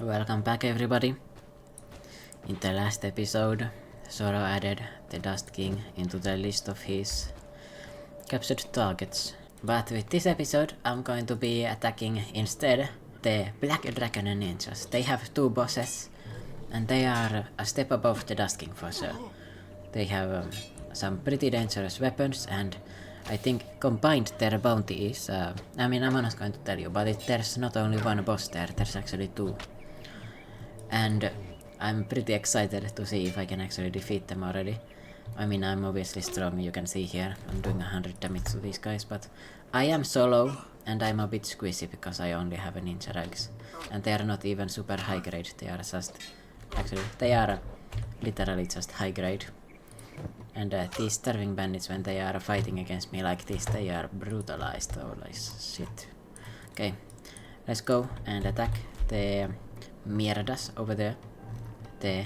Welcome back everybody. In the last episode, Zoro added the Dust King into the list of his captured targets. But with this episode, I'm going to be attacking instead the Black Dragon Ninjas. They have two bosses, and they are a step above the Dust King for sure. They have some pretty dangerous weapons, and I think combined their bounty is... I'm not going to tell you, but there's not only one boss there, there's actually two. And I'm pretty excited to see if I can actually defeat them already. I'm obviously strong, you can see here. I'm doing 100 damage to these guys, but I am solo, and I'm a bit squishy because I only have a ninja ranks. And they are not even super high grade, they are just... Actually, they are literally just high grade. And these starving bandits, when they are fighting against me like this, they are brutalized. Oh, like shit. Okay, let's go and attack the mierdas over there. The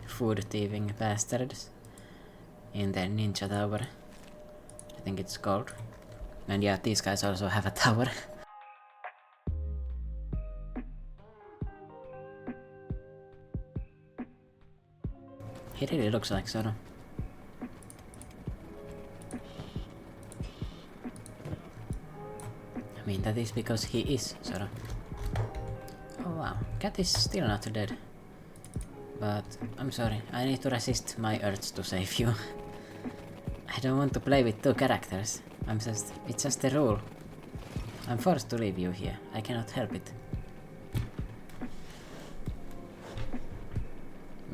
food thieving bastards in the ninja tower, I think it's called. And yeah, these guys also have a tower. He really looks like Zoro. That is because he is Zoro. Oh wow, cat is still not dead. But I'm sorry, I need to resist my urge to save you. I don't want to play with two characters. It's just a rule. I'm forced to leave you here. I cannot help it.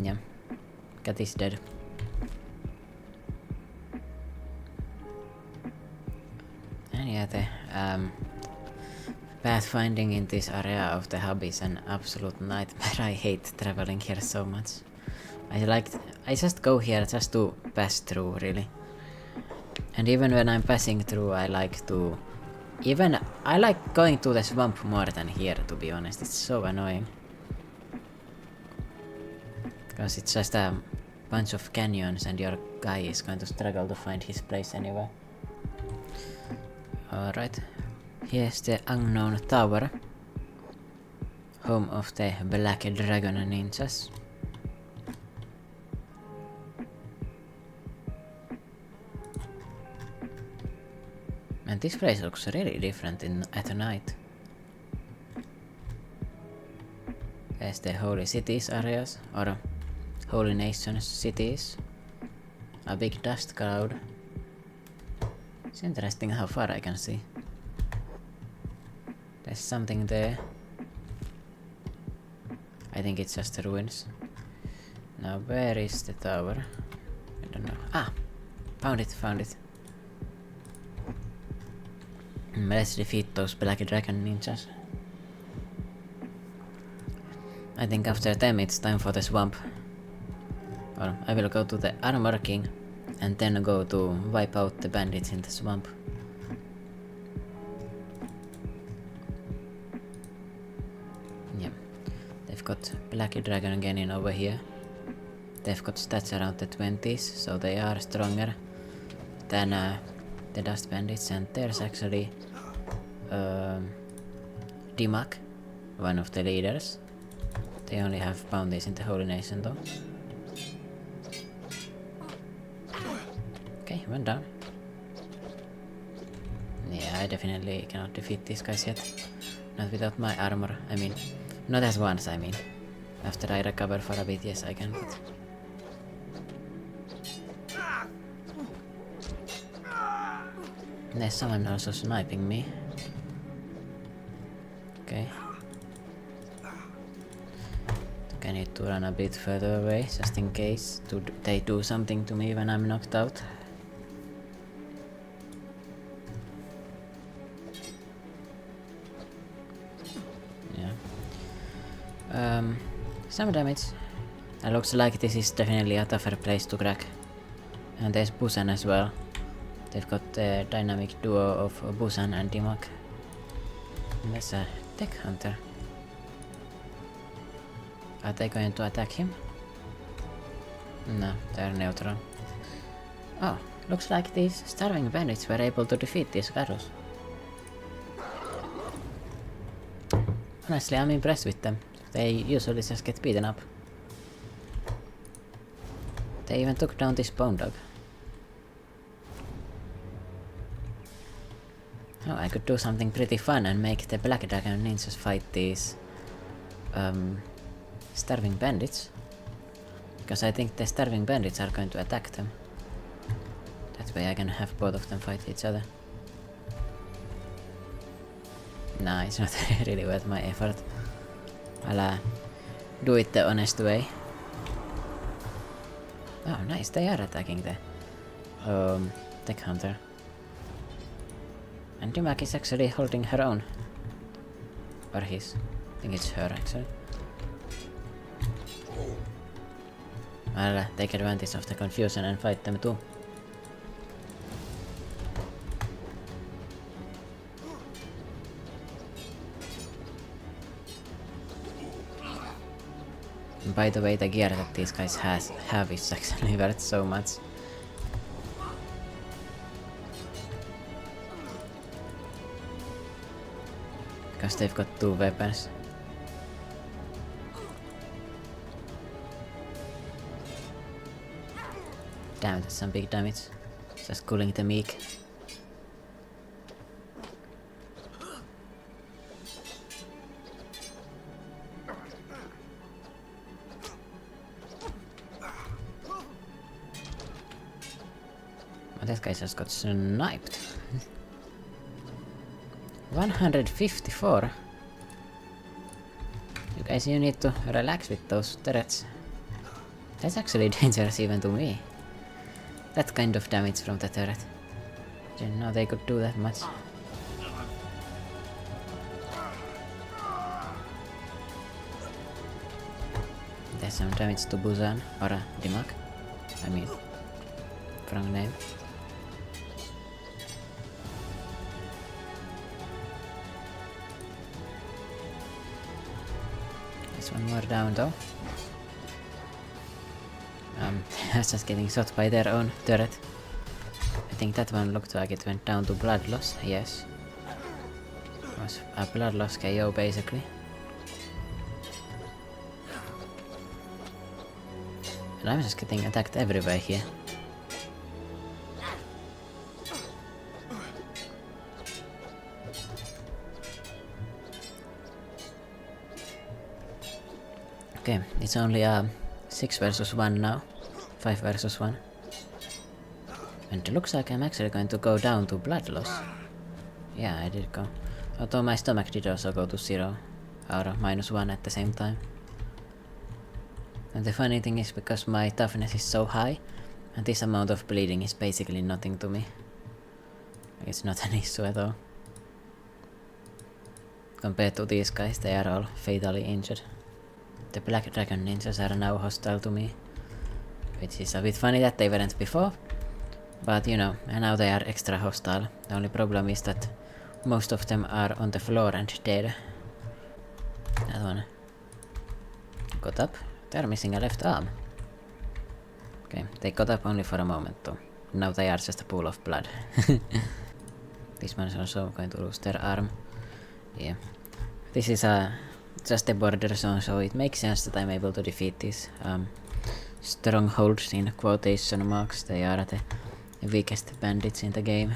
Yeah, cat is dead. And yeah, the pathfinding in this area of the hub is an absolute nightmare. I hate traveling here so much. I just go here just to pass through, really. And even when I'm passing through, I like going to the swamp more than here, to be honest. It's so annoying. Because it's just a bunch of canyons and your guy is going to struggle to find his place anyway. Alright. Here's the unknown tower, home of the Black Dragon Ninjas. And this place looks really different at night. There's the Holy Cities areas, or Holy Nations cities. A big dust cloud. It's interesting how far I can see. There's something there. I think it's just the ruins. Now where is the tower? I don't know. Ah! Found it. Let's defeat those Black Dragon Ninjas. I think after them it's time for the swamp. Or I will go to the Armor King and then go to wipe out the bandits in the swamp. They've got Black Dragon Genin over here. They've got stats around the 20s, so they are stronger than the Dust Bandits. And there's actually Dimak, one of the leaders. They only have bounties in the Holy Nation though. Okay, one down. Yeah, I definitely cannot defeat these guys yet. Not without my armor, not at once, After I recover for a bit, yes I can, but... There's someone also sniping me. Okay. I need to run a bit further away, just in case they do something to me when I'm knocked out. Some damage. It looks like this is definitely a tougher place to crack. And there's Buzan as well. They've got the dynamic duo of Buzan and Dimak. And there's a tech hunter. Are they going to attack him? No, they're neutral. Oh, looks like these starving bandits were able to defeat these Garus. Honestly, I'm impressed with them. They usually just get beaten up. They even took down this bone dog. Oh, I could do something pretty fun and make the Black Dragon ninjas fight these starving bandits. Because I think the starving bandits are going to attack them. That way I can have both of them fight each other. Nah, it's not really worth my effort. I'll do it the honest way. Oh, nice, they are attacking the tech hunter. And Dimak is actually holding her own. Or his. I think it's her actually. I'll take advantage of the confusion and fight them too. By the way, the gear that these guys have is actually worth so much. Because they've got 2 weapons. Damn, that's some big damage. Just cooling the meek. That guy just got sniped. 154. You guys, you need to relax with those turrets. That's actually dangerous even to me. That kind of damage from the turret. Didn't know they could do that much. There's some damage to Buzan or Dimak. I mean, wrong name. There's one more down though. Just getting shot by their own turret. I think that one looked like it went down to blood loss, yes. It was a blood loss KO basically. And I'm just getting attacked everywhere here. Okay, it's only 6 versus 1 now. 5 versus 1. And it looks like I'm actually going to go down to blood loss. Yeah, I did go. Although my stomach did also go to 0. Or -1 at the same time. And the funny thing is, because my toughness is so high, and this amount of bleeding is basically nothing to me. It's not an issue at all. Compared to these guys, they are all fatally injured. The Black Dragon ninjas are now hostile to me. Which is a bit funny that they weren't before. But you know, and now they are extra hostile. The only problem is that most of them are on the floor and dead. That one got up. They're missing a left arm. Okay, they got up only for a moment though. Now they are just a pool of blood. This one is also going to lose their arm. Yeah. This is just a border zone, so it makes sense that I'm able to defeat these strongholds in quotation marks. They are the weakest bandits in the game.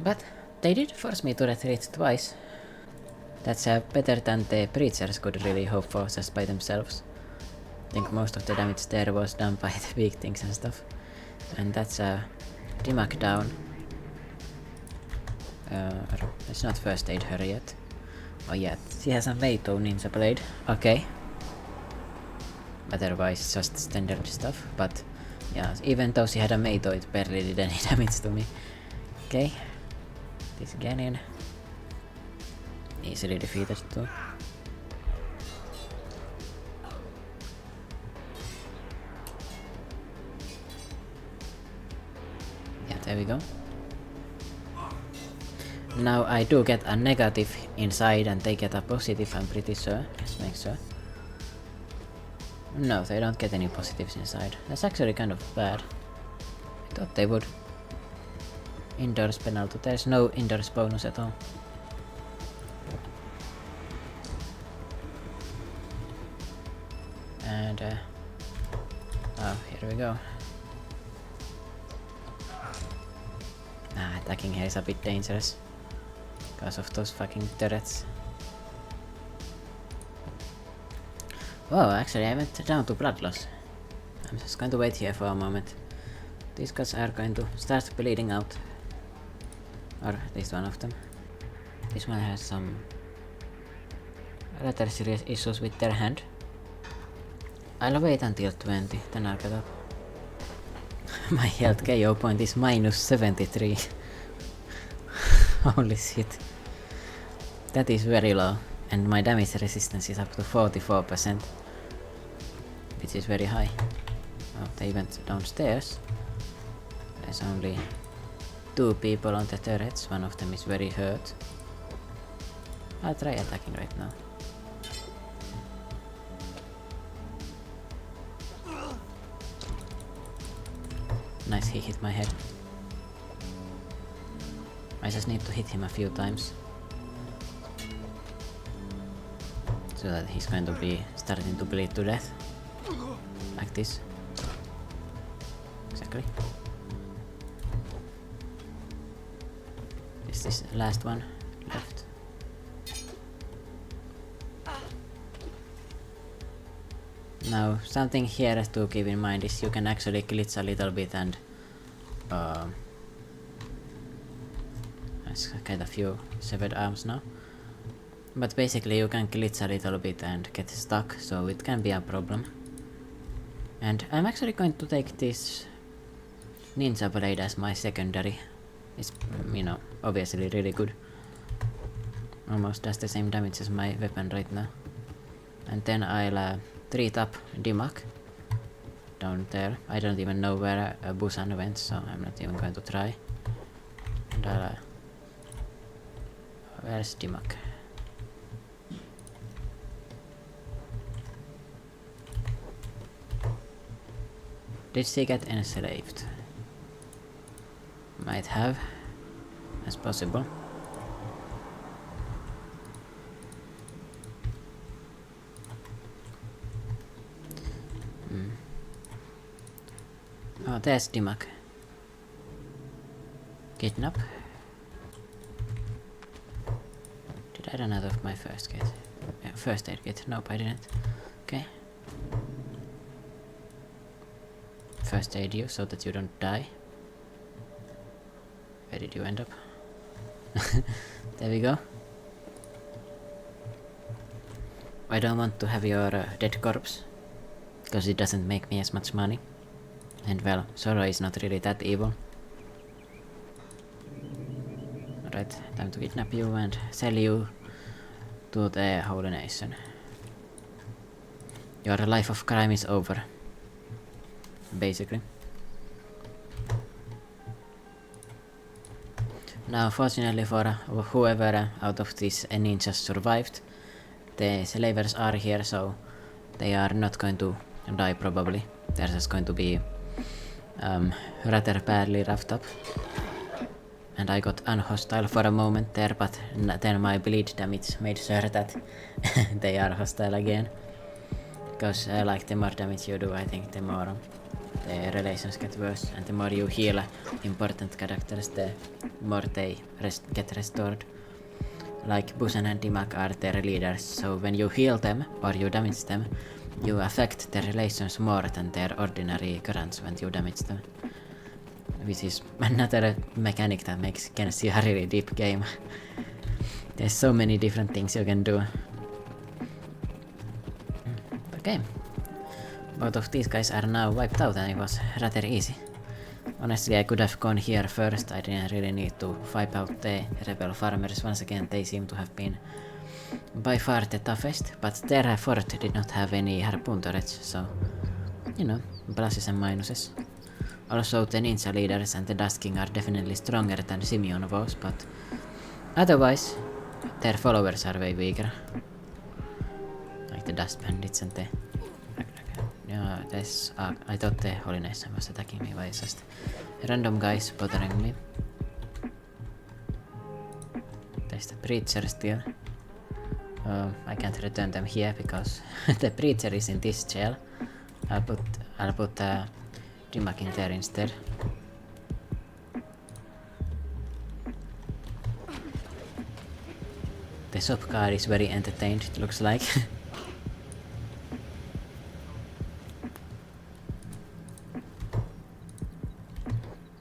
But they did force me to retreat twice. That's better than the preachers could really hope for just by themselves. I think most of the damage there was done by the big things and stuff. And that's Dimak down. Let's not first aid her yet. Oh yeah, she has a Meito ninja blade. Okay. Otherwise just standard stuff, but yeah, even though she had a Meito, it barely did any damage to me. Okay. This Ganon. Easily defeated too. Yeah, there we go. Now I do get a negative inside and they get a positive, I'm pretty sure. Let's make sure. No, they don't get any positives inside. That's actually kind of bad. I thought they would. Indoors penalty. There's no indoors bonus at all. And oh, here we go. Attacking here is a bit dangerous because of those fucking turrets. Oh, actually I went down to blood loss. I'm just going to wait here for a moment. These guys are going to start bleeding out. Or at least one of them. This one has some rather serious issues with their hand. I'll wait until 20, then I'll get up. My health KO point is minus 73. Holy shit. That is very low. And my damage resistance is up to 44%. Which is very high. Oh, they went downstairs. There's only 2 people on the turrets. One of them is very hurt. I'll try attacking right now. Nice, he hit my head. I just need to hit him a few times. So that he's going to be starting to bleed to death. Like this. Exactly. Is this the last one left? Now, something here to keep in mind is you can actually glitch a little bit and let's get a few severed arms now. But basically you can glitch a little bit and get stuck, so it can be a problem. And I'm actually going to take this ninja blade as my secondary. It's, you know, obviously really good. Almost does the same damage as my weapon right now. And then I'll treat up Dimak down there. I don't even know where Buzan went, so I'm not even going to try. And I'll where's Dimak? Did she get enslaved? Might have. As possible. Oh, there's Dimak. Kidnap. Did I run out of my first kit? First aid kit? Nope, I didn't. Okay. First aid you so that you don't die. Where did you end up? There we go. I don't want to have your dead corpse, because it doesn't make me as much money. And well, Zoro is not really that evil. Alright, time to kidnap you and sell you to the Holy Nation. Your life of crime is over. Basically. Now, fortunately for whoever out of these ninjas survived, the slavers are here, so they are not going to die probably. They're just going to be rather badly roughed up. And I got unhostile for a moment there, but then my bleed damage made sure that they are hostile again. Because like the more damage you do, I think the more the relations get worse, and the more you heal important characters, the more they get restored. Like Buzan and Dimak are their leaders, so when you heal them or you damage them, you affect their relations more than their ordinary currents when you damage them. Which is another mechanic that makes Kenshi a really deep game. There's so many different things you can do. Okay. Both of these guys are now wiped out and it was rather easy. Honestly, I could have gone here first. I didn't really need to wipe out the rebel farmers. Once again, they seem to have been by far the toughest, but their fort did not have any harpoon turrets, so, you know, pluses and minuses. Also, the ninja leaders and the Dust King are definitely stronger than Simeon was, but otherwise, their followers are way weaker. Like the Dust Bandits and the... Yeah, there's... I thought the Holy Nation was attacking me, but it's just random guys bothering me. There's the Preacher still. I can't return them here because the preacher is in this jail. I'll put Dimak in there instead. The shop guard is very entertained, it looks like.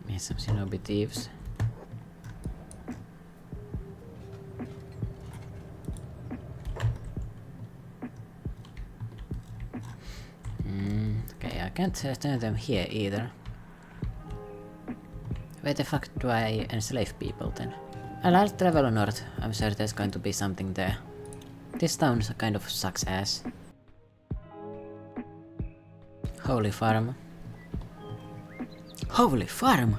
Here's some shinobi thieves. Okay, I can't turn them here either. Where the fuck do I enslave people then? Well, I'll travel north. I'm sure there's going to be something there. This town kind of sucks ass. Holy farm. Holy farm!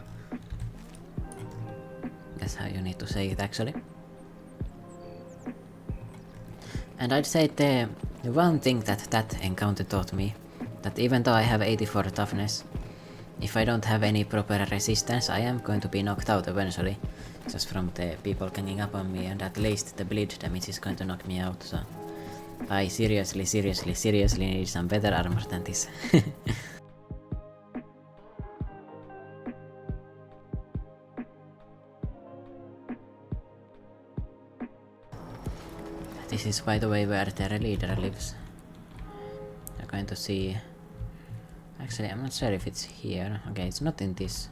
That's how you need to say it actually. And I'd say the one thing that encounter taught me, that even though I have 84 toughness, if I don't have any proper resistance, I am going to be knocked out eventually. Just from the people ganging up on me, and at least the bleed damage is going to knock me out, so... I seriously need some better armor than this. This is, by the way, where their leader lives. You're going to see... Actually, I'm not sure if it's here. Okay, it's not in this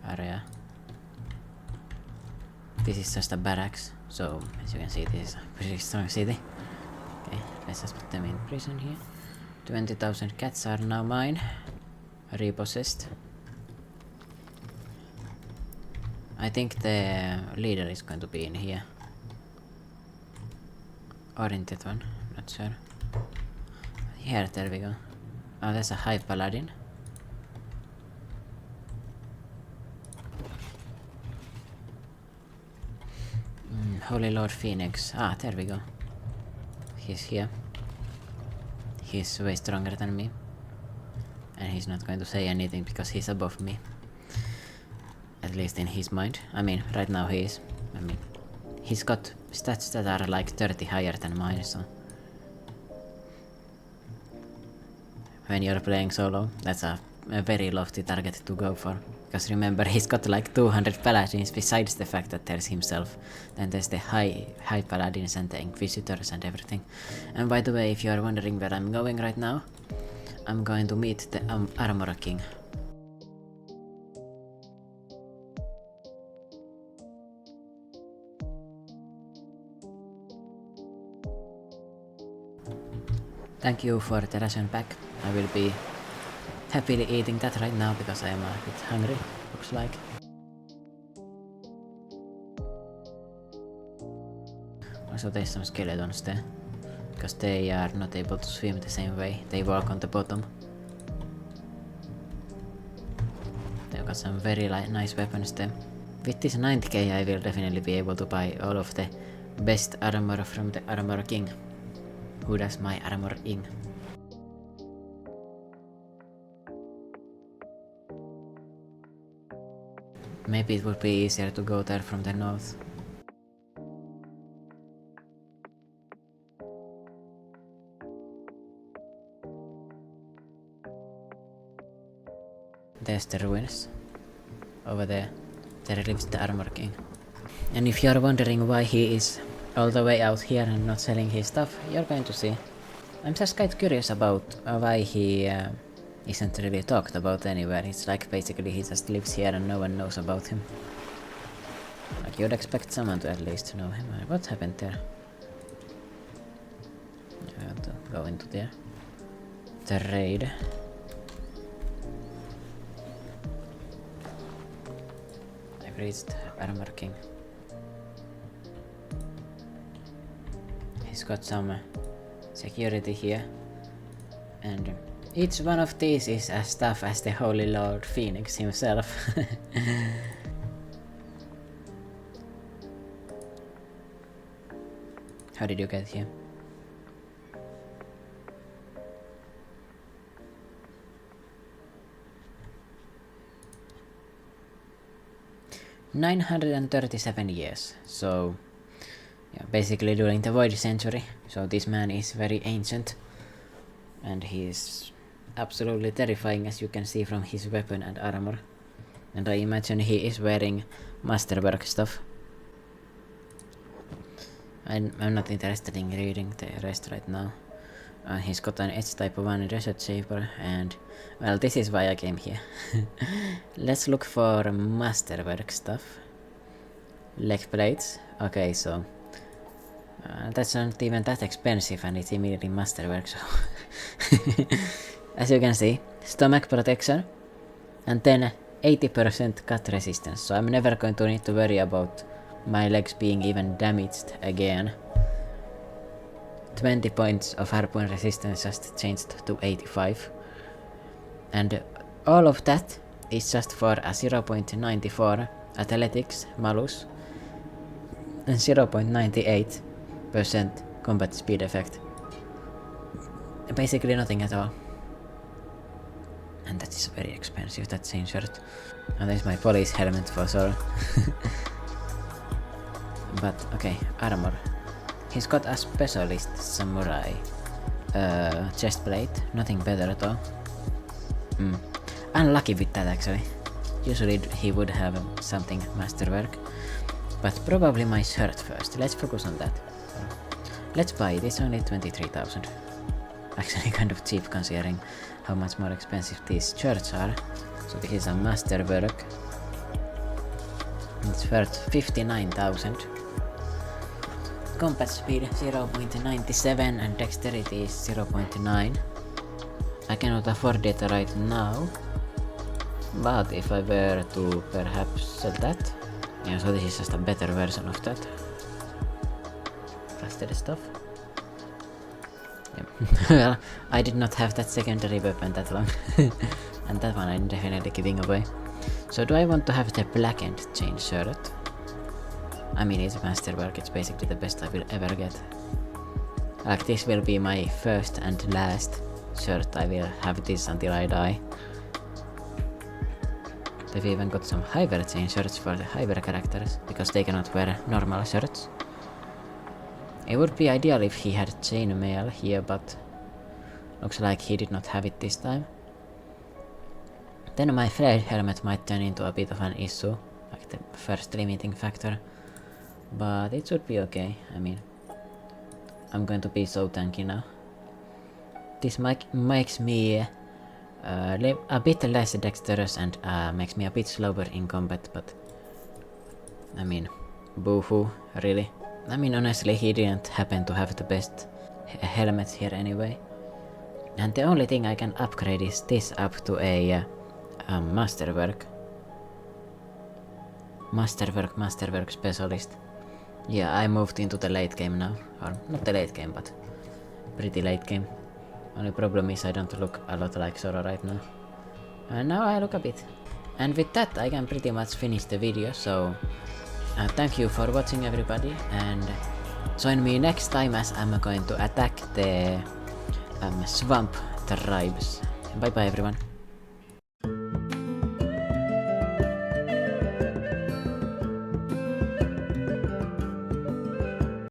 area. This is just a barracks, so as you can see, this is a pretty strong city. Okay, let's just put them in prison here. 20,000 cats are now mine. Repossessed. I think the leader is going to be in here. Or in that one, not sure. Here, there we go. Oh, there's a high paladin. Holy Lord Phoenix. Ah, there we go. He's here. He's way stronger than me. And he's not going to say anything because he's above me. At least in his mind. I mean, right now he is. I mean, he's got stats that are like 30 higher than mine, so... When you're playing solo, that's a very lofty target to go for. Because remember, he's got like 200 paladins besides the fact that there's himself. Then there's the high paladins and the inquisitors and everything. And by the way, if you are wondering where I'm going right now, I'm going to meet the Armor King. Thank you for the ration pack. I will be happily eating that right now because I am a bit hungry, looks like. Also there's some skeletons there, because they are not able to swim the same way, they walk on the bottom. They've got some very nice weapons there. With this 90k I will definitely be able to buy all of the best armor from the Armor King. Who does my armor in? Maybe it would be easier to go there from the north. There's the ruins. Over there. There lives the Armor King. And if you're wondering why he is all the way out here and not selling his stuff, you're going to see. I'm just quite curious about why he isn't really talked about anywhere. It's like basically he just lives here and no one knows about him. Like you'd expect someone to at least know him. What happened there? I have to go into there. The raid. I've reached Armor King. He's got some security here, and each one of these is as tough as the Holy Lord Phoenix himself. How did you get here? $937 years, so yeah, basically during the Void Century. So this man is very ancient, and he is absolutely terrifying, as you can see from his weapon and armor. And I imagine he is wearing masterwork stuff. I'm not interested in reading the rest right now. He's got an edge type of 1 desert shaper, and well, this is why I came here. Let's look for masterwork stuff. Leg plates. Okay, so that's not even that expensive, and it's immediately masterwork, so as you can see, stomach protection, and then 80% cut resistance, so I'm never going to need to worry about my legs being even damaged again. 20 points of harpoon resistance just changed to 85. And all of that is just for a 0.94 athletics malus and 0.98% combat speed effect. Basically nothing at all. And that is very expensive, that same shirt. And there's my police helmet for Zoro. But okay, armor. He's got a specialist samurai chest plate, nothing better at all. Unlucky with that actually. Usually he would have something masterwork. But probably my shirt first. Let's focus on that. Let's buy it, it's only 23,000. Actually kind of cheap considering how much more expensive these shirts are. So this is a masterwork. It's worth 59,000. Combat speed 0.97 and dexterity is 0.9. I cannot afford it right now, but if I were to perhaps sell that, yeah, so this is just a better version of that. Faster stuff. Yeah. Well, I did not have that secondary weapon that long, and that one I'm definitely giving away. So do I want to have the blackened chain shirt? I mean, it's masterwork, it's basically the best I will ever get. Like, this will be my first and last shirt, I will have this until I die. They've even got some Hyper chain shirts for the Hyper characters, because they cannot wear normal shirts. It would be ideal if he had chainmail here, but looks like he did not have it this time. Then my flared helmet might turn into a bit of an issue, like the first limiting factor. But it should be okay, I mean, I'm going to be so tanky now. This makes me a bit less dexterous and makes me a bit slower in combat, but I mean, boo-hoo, really. I mean, honestly, he didn't happen to have the best helmets here anyway. And the only thing I can upgrade is this up to a masterwork. Masterwork specialist. Yeah, I moved into the late game now. Or not the late game, but pretty late game. Only problem is I don't look a lot like Zoro right now. And now I look a bit. And with that I can pretty much finish the video, so thank you for watching everybody, and join me next time as I'm going to attack the swamp tribes. Bye bye everyone.